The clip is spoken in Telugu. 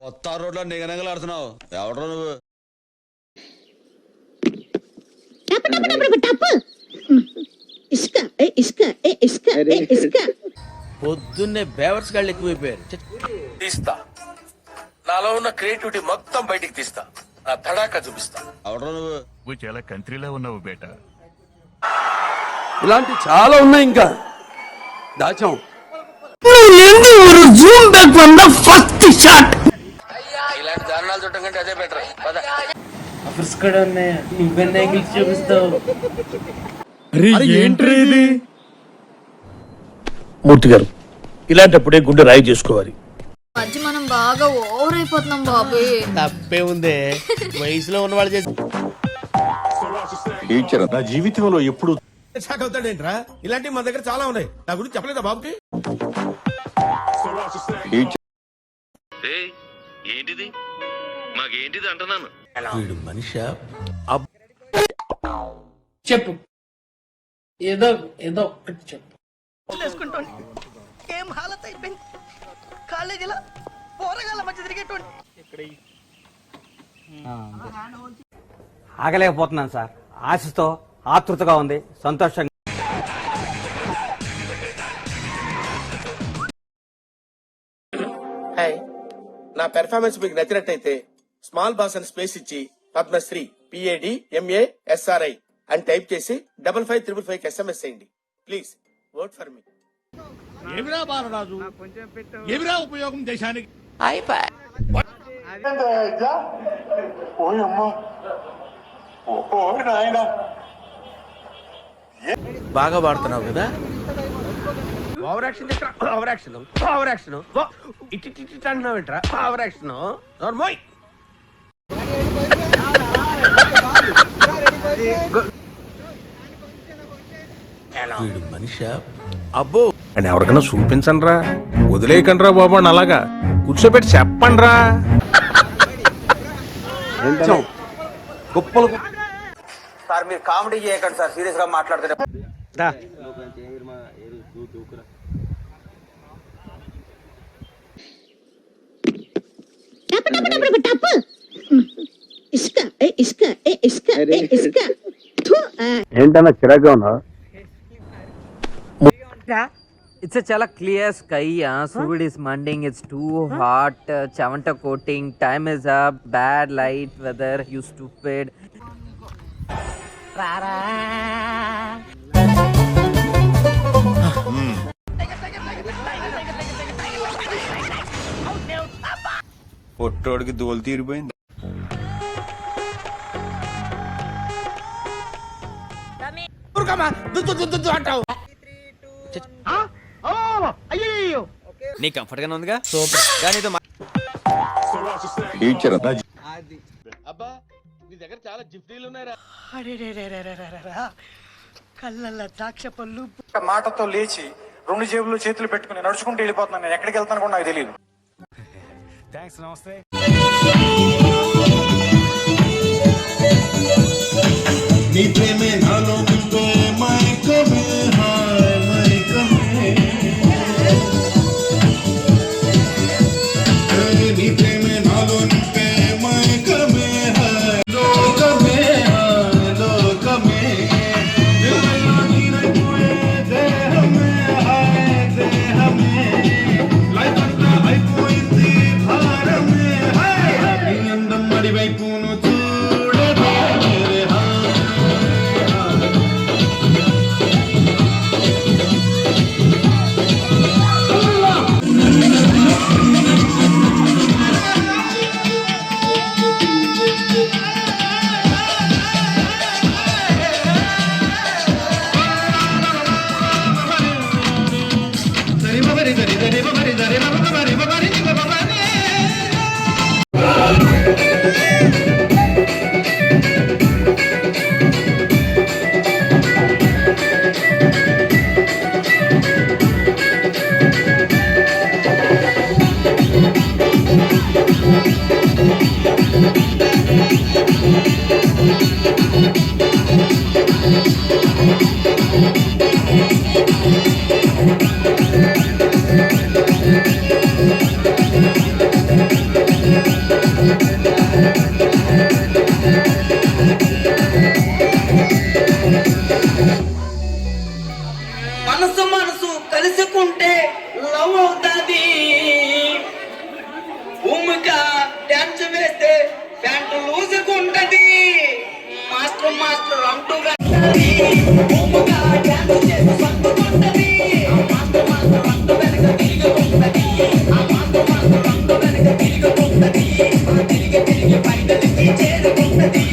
కొత్త రోడ్లో నిగనగలాడుతున్నావు ఎవడో నువ్వు. పొద్దున్నే బేవర్స్ గాళ్ళు ఎక్కువైపోయారు. తీస్తా, నాలో ఉన్న క్రియేటివిటీ మొత్తం బయటికి తీస్తా, నా తడాకా చూపిస్తా. ఎవడో నువ్వు. నువ్వు చాలా కంట్రీలో ఉన్నావు బేటా. ఇలాంటి చాలా ఉన్నాయి ఇంకా దాచాం. ఇలాంటి దారుణాలు చూడటం కంటే అదే బెటర్. నువ్వెన్న చూపిస్తావు. మూర్తి గారు, ఇలాంటప్పుడే గుండె రాయి చేసుకోవాలి. మధ్య మనం బాగా ఓవర్ అయిపోతున్నాం బాబు. తప్పే ఉందే, వయసులో ఉన్నవాళ్ళు చేసి నా జీవితంలో ఎప్పుడు షాక్ అవుతాడేంట్రా? ఇలాంటివి మా దగ్గర చాలా ఉన్నాయి. నా గురించి చెప్పలేదా బాబుకి? ఏంటిది మాకేంటిది అంటున్నాను. వీడు మనిషి. చెప్పు, ఏదో ఏదో ఒకటి చెప్పు. ఏం హాలత్ అయిపోయింది కాలేజీలో పోరగాళ్ళ మధ్య తిరిగేటువంటి. ఆగలేకపోతున్నాను సార్. ఆశతో ఆతృతగా ఉంది, సంతోషంగా. హాయ్, నా పెర్ఫార్మెన్స్ మీకు నచ్చినట్టయితే స్మాల్ బాస్ అని స్పేస్ ఇచ్చి పద్మశ్రీ PADMASRI అని టైప్ చేసి 5555 SMS చేయండి. Please vote for me. ఏమిరా బాలరాజు, ఏమిరా ఉపయోగం దేశానికి? బాగా వాడుతున్నావు కదా. Over action over action over action ఇటు అంటున్నావు ఏంట్రా? ఓవర్ యాక్షన్ నోర్మోయ్. వీడు మనిషి. అబ్బో, అని ఎవరికైనా చూపించండి రా, వదిలేయకండి రా బాబు. అని అలాగా కూర్చోబెట్టి చెప్పండి రా. గొప్పలు సార్ మీరు కామెడీ చేయకండి సార్, సీరియస్ గా మాట్లాడుతున్నారు. ఏంటన్నా చిరాగ్గా ఉన్నా? It's a chala clear sky. Surud is manding. It's too hot. Chavanta coating. Time is up. Bad light weather. You stupid. పొట్టోడికి దోలు తీరిపోయింది. అంటావు. నీ కంఫర్ట్ గానే ఉందిగా. సూపర్. కానీ అబ్బా, నీ దగ్గర చాలా జిఫ్టీలు ఉన్నాయిరా. కళ్ళల్లో ద్రాక్ష పళ్ళు. మాటతో లేచి 2 జేబులు చేతులు పెట్టుకుని నడుచుకుంటూ వెళ్ళిపోతున్నాను. నేను ఎక్కడికి వెళ్తాను కూడా నాకు తెలియదు. నీ ప్రేమే నాలో నింపే మైకమే హాయ్ మైకమే. నీ ప్రేమే నాలో నింపే మైకమే హాయ్ లోకమే హాయ్ లోకమే. నీరైపోయే దేహమే హాయ్ దేహమే. లైఫ్ అంతా అయిపోయింది భారమే హాయ్. నీ అందం అడివైపును చూడవే. కలుసుకుంటే లవ్ అవుతాది భూమిగా డాన్స్ వేస్తే ప్యాంటు లూజుకుంటది మాస్టర్ మాస్టర్ అంటూ భూమిగా డాన్స్ చేసి సంతుకుంటది మాస్టర్ మాస్టర్ అంటూ వెనక తిరుగుతుంటది ఆ మాస్టర్ మాస్టర్ అంటూ వెనక తిరుగుతుంటది తిరిగి తిరిగి పైదలికి చేరుకుంటది